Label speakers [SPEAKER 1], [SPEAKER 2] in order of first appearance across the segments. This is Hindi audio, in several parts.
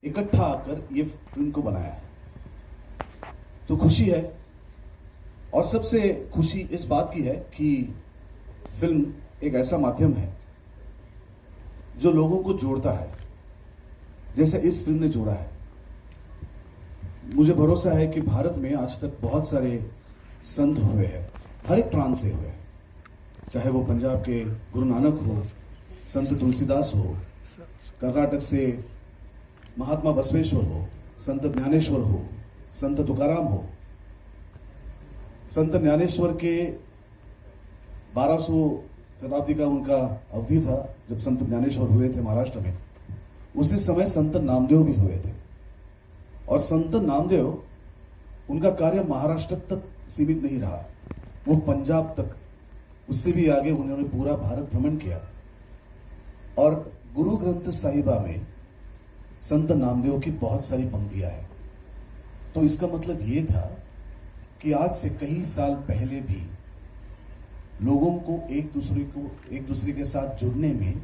[SPEAKER 1] इकट्ठा आकर ये फिल्म को बनाया है, तो खुशी है। और सबसे खुशी इस बात की है कि फिल्म एक ऐसा माध्यम है जो लोगों को जोड़ता है, जैसे इस फिल्म ने जोड़ा है। मुझे भरोसा है कि भारत में आज तक बहुत सारे संत हुए हैं, हर एक प्रांत से हुए हैं, चाहे वो पंजाब के गुरु नानक हो, संत तुलसीदास हो, कर्नाटक से महात्मा बसवेश्वर हो, संत ज्ञानेश्वर हो, संत तुकाराम हो। संत ज्ञानेश्वर के 1200 शताब्दी का उनका अवधि था जब संत ज्ञानेश्वर हुए थे महाराष्ट्र में। उसी समय संत नामदेव भी हुए थे, और संत नामदेव, उनका कार्य महाराष्ट्र तक सीमित नहीं रहा, वो पंजाब तक, उससे भी आगे उन्होंने पूरा भारत भ्रमण किया। और गुरु ग्रंथ साहिबा में संत नामदेव की बहुत सारी पंक्तियां हैं। तो इसका मतलब ये था कि आज से कई साल पहले भी लोगों को एक दूसरे के साथ जुड़ने में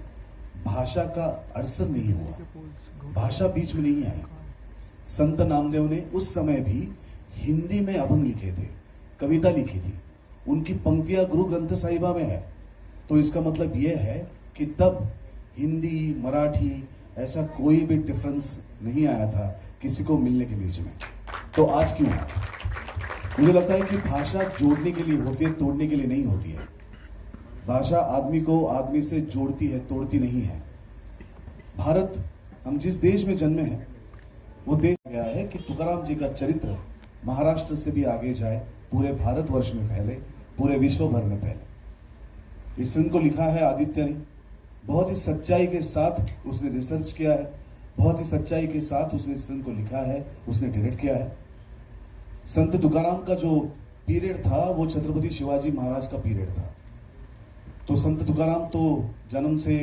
[SPEAKER 1] भाषा का अड़चन नहीं हुआ, भाषा बीच में नहीं आई। संत नामदेव ने उस समय भी हिंदी में अभंग लिखे थे, कविता लिखी थी, उनकी पंक्तियां गुरु ग्रंथ साहिबा में है। तो इसका मतलब यह है कि तब हिंदी मराठी ऐसा कोई भी डिफरेंस नहीं आया था किसी को मिलने के बीच में। तो आज क्यों है? मुझे लगता है कि भाषा जोड़ने के लिए होती है, तोड़ने के लिए नहीं होती है। भाषा आदमी को आदमी से जोड़ती है, तोड़ती नहीं है। भारत, हम जिस देश में जन्मे हैं, वो देश गया है कि तुकाराम जी का चरित्र महाराष्ट्र से भी आगे जाए, पूरे भारतवर्ष में फैले, पूरे विश्व भर में फैले। इस फिल्म को लिखा है आदित्य ने, बहुत ही सच्चाई के साथ उसने रिसर्च किया है, बहुत ही सच्चाई के साथ उसने इस फिल्म को लिखा है, उसने डायरेक्ट किया है। संत तुकाराम का जो पीरियड था वो छत्रपति शिवाजी महाराज का पीरियड था। तो संत तुकाराम तो जन्म से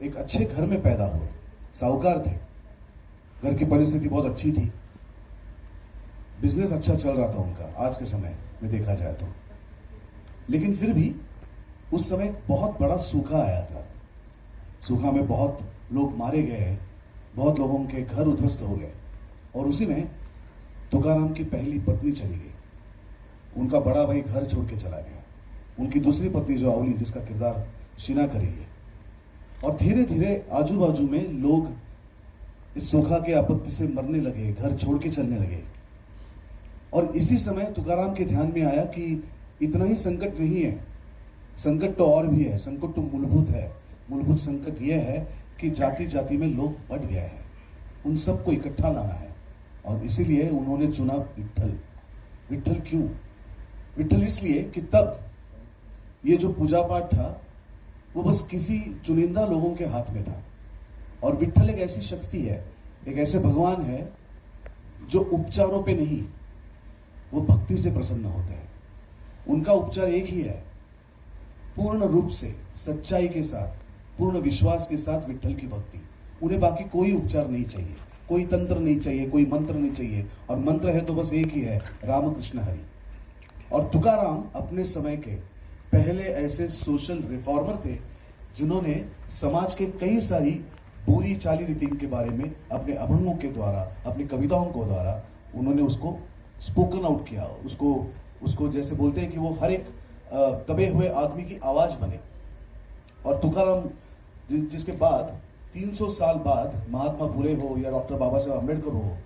[SPEAKER 1] एक अच्छे घर में पैदा हुए, साहूकार थे, घर की परिस्थिति बहुत अच्छी थी, बिजनेस अच्छा चल रहा था उनका आज के समय में देखा जाए तो। लेकिन फिर भी उस समय बहुत बड़ा सूखा आया था। सूखा में बहुत लोग मारे गए, बहुत लोगों के घर उद्ध्वस्त हो गए, और उसी में तुकाराम की पहली पत्नी चली गई, उनका बड़ा भाई घर छोड़ के चला गया, उनकी दूसरी पत्नी जो अवली, जिसका किरदार शीना करी है। और धीरे धीरे आजू बाजू में लोग इस सूखा के आपत्ति से मरने लगे, घर छोड़ के चलने लगे। और इसी समय तुकाराम के ध्यान में आया कि इतना ही संकट नहीं है, संकट तो और भी है, संकट तो मूलभूत है। मूलभूत संकट यह है कि जाति जाति में लोग बट गए हैं, उन सबको इकट्ठा लाना है। और इसीलिए उन्होंने चुना विट्ठल। विट्ठल क्यों? विट्ठल इसलिए कि तब ये जो पूजा पाठ था वो बस किसी चुनिंदा लोगों के हाथ में था, और विट्ठल एक ऐसी शक्ति है, एक ऐसे भगवान है जो उपचारों पे नहीं, वो भक्ति से प्रसन्न होते हैं। उनका उपचार एक ही है, पूर्ण रूप से सच्चाई के साथ, पूर्ण विश्वास के साथ विट्ठल की भक्ति। उन्हें बाकी कोई उपचार नहीं चाहिए, कोई तंत्र नहीं चाहिए, कोई मंत्र नहीं चाहिए, और मंत्र है तो बस एक ही है, राम कृष्ण हरि। और तुकाराम अपने समय के पहले ऐसे सोशल रिफॉर्मर थे जिन्होंने समाज के कई सारी बुरी चाली रीति के बारे में अपने अभंगों के द्वारा, अपनी कविताओं को द्वारा उन्होंने उसको स्पोकन आउट किया, उसको जैसे बोलते हैं कि वो हर एक दबे हुए आदमी की आवाज बने। और तुकाराम जिसके बाद 300 साल बाद महात्मा फुले हो या डॉक्टर बाबा साहब अम्बेडकर हो,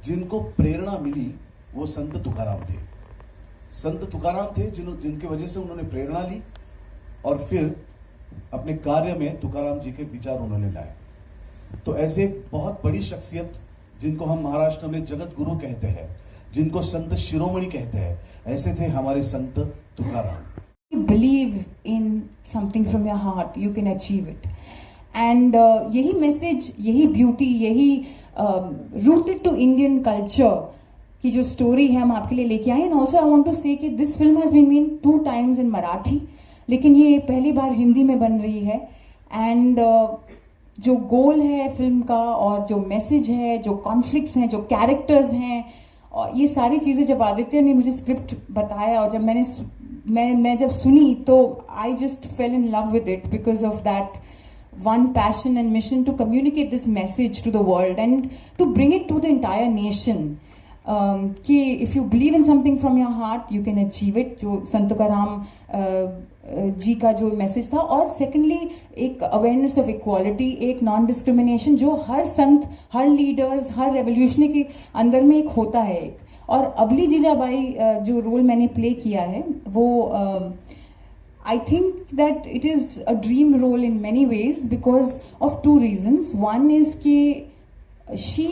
[SPEAKER 1] जिनको प्रेरणा मिली वो संत तुकाराम थे। संत तुकाराम थे जिनकी वजह से उन्होंने प्रेरणा ली, और फिर अपने कार्य में तुकाराम जी के विचार उन्होंने लाए। तो ऐसे एक बहुत बड़ी शख्सियत जिनको हम महाराष्ट्र में जगत गुरु कहते हैं, जिनको संत शिरोमणि कहते हैं, ऐसे थे हमारे संत Tukaram.
[SPEAKER 2] Believe in something from your heart, you can achieve it. And यही मैसेज, यही ब्यूटी, यही rooted to Indian culture की जो स्टोरी है हम आपके लिए लेके आए। And also I want to say कि this film has been made 2 times in Marathi, लेकिन ये पहली बार हिंदी में बन रही है। एंड जो गोल है फिल्म का, और जो मैसेज है, जो कॉन्फ्लिक्ट्स हैं, जो कैरेक्टर्स हैं, और ये सारी चीज़ें जब आदित्य ने मुझे स्क्रिप्ट बताया और जब मैं जब सुनी तो I just fail in love with it because of that one passion and mission to communicate this message to the world and to bring it to the entire nation. कि if you believe in something from your heart, you can achieve it. जो संत तुकाराम जी का जो मैसेज था, और सेकेंडली एक अवेयरनेस ऑफ इक्वालिटी, एक नॉन डिस्क्रिमिनेशन जो हर संत, हर लीडर्स, हर रेवोल्यूशनरी के अंदर में एक होता है एक. और अवली जीजाबाई जो रोल मैंने प्ले किया है वो I think that it is a dream role in many ways because of two reasons. One is कि she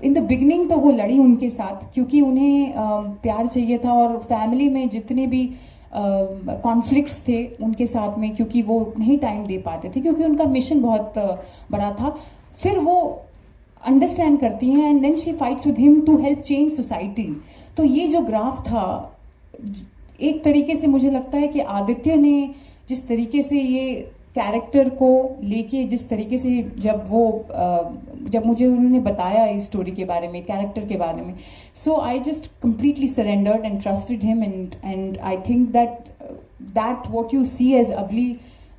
[SPEAKER 2] in the beginning तो वो लड़ी उनके साथ क्योंकि उन्हें प्यार चाहिए था, और फैमिली में जितने भी कॉन्फ्लिक्ट्स थे उनके साथ में, क्योंकि वो नहीं टाइम दे पाते थे क्योंकि उनका मिशन बहुत बड़ा था. फिर वो अंडरस्टैंड करती हैं and then she fights with him to help change society. तो ये जो ग्राफ था, एक तरीके से मुझे लगता है कि आदित्य ने जिस तरीके से ये कैरेक्टर को लेके, जिस तरीके से जब मुझे उन्होंने बताया इस स्टोरी के बारे में, कैरेक्टर के बारे में, so I just completely surrendered and trusted him and I think that what you see as only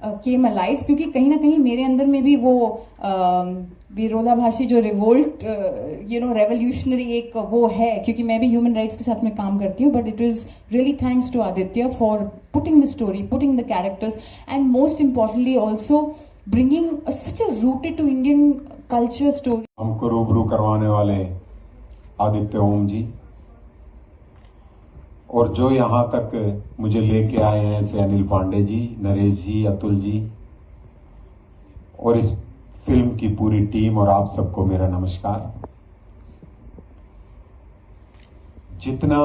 [SPEAKER 2] came alive. क्योंकि कहीं ना कहीं मेरे अंदर में भी वो विरोधाभासी जो रिवोल्ट रेवोल्यूशनरी एक वो है, क्योंकि मैं भी ह्यूमन राइट्स के साथ में काम करती हूँ. But it is really thanks to Aditya for putting the story, putting the characters, and most importantly also bringing such a rooted to Indian culture story.
[SPEAKER 3] हमको रूबरू करवाने वाले आदित्य ओम जी, और जो यहाँ तक मुझे लेके आए हैं से अनिल पांडे जी, नरेश जी, अतुल जी, और इस फिल्म की पूरी टीम, और आप सबको मेरा नमस्कार. जितना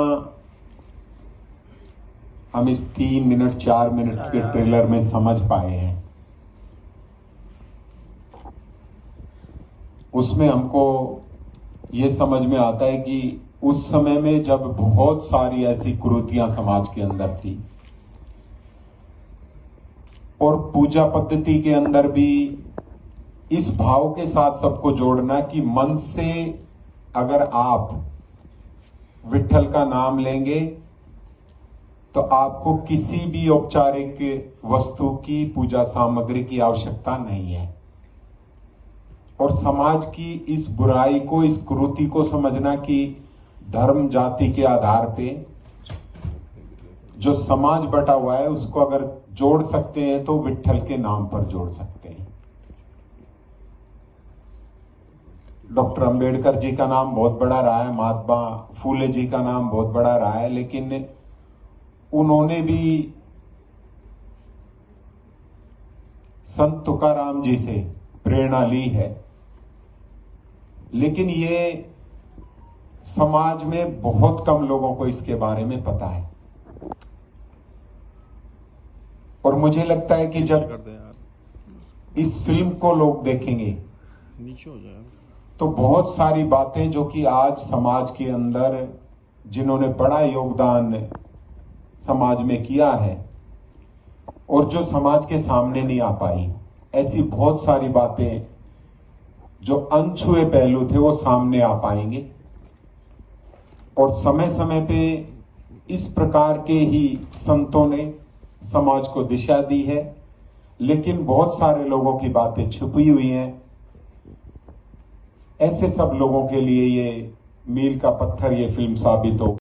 [SPEAKER 3] हम इस 3 मिनट 4 मिनट के ट्रेलर में समझ पाए हैं, उसमें हमको ये समझ में आता है कि उस समय में जब बहुत सारी ऐसी कुरीतियां समाज के अंदर थी, और पूजा पद्धति के अंदर भी इस भाव के साथ सबको जोड़ना कि मन से अगर आप विठल का नाम लेंगे तो आपको किसी भी औपचारिक वस्तु की, पूजा सामग्री की आवश्यकता नहीं है. और समाज की इस बुराई को, इस कुरीति को समझना कि धर्म जाति के आधार पे जो समाज बटा हुआ है उसको अगर जोड़ सकते हैं तो विठल के नाम पर जोड़ सकते हैं. डॉक्टर अंबेडकर जी का नाम बहुत बड़ा रहा है, महात्मा फूले जी का नाम बहुत बड़ा रहा है, लेकिन उन्होंने भी संत तुकाराम जी से प्रेरणा ली है. लेकिन ये समाज में बहुत कम लोगों को इसके बारे में पता है. और मुझे लगता है कि जब इस फिल्म को लोग देखेंगे तो बहुत सारी बातें जो कि आज समाज के अंदर, जिन्होंने बड़ा योगदान समाज में किया है और जो समाज के सामने नहीं आ पाई, ऐसी बहुत सारी बातें जो अनछुए पहलू थे वो सामने आ पाएंगे. और समय समय पे इस प्रकार के ही संतों ने समाज को दिशा दी है, लेकिन बहुत सारे लोगों की बातें छुपी हुई हैं. ऐसे सब लोगों के लिए ये मील का पत्थर ये फिल्म साबित हो.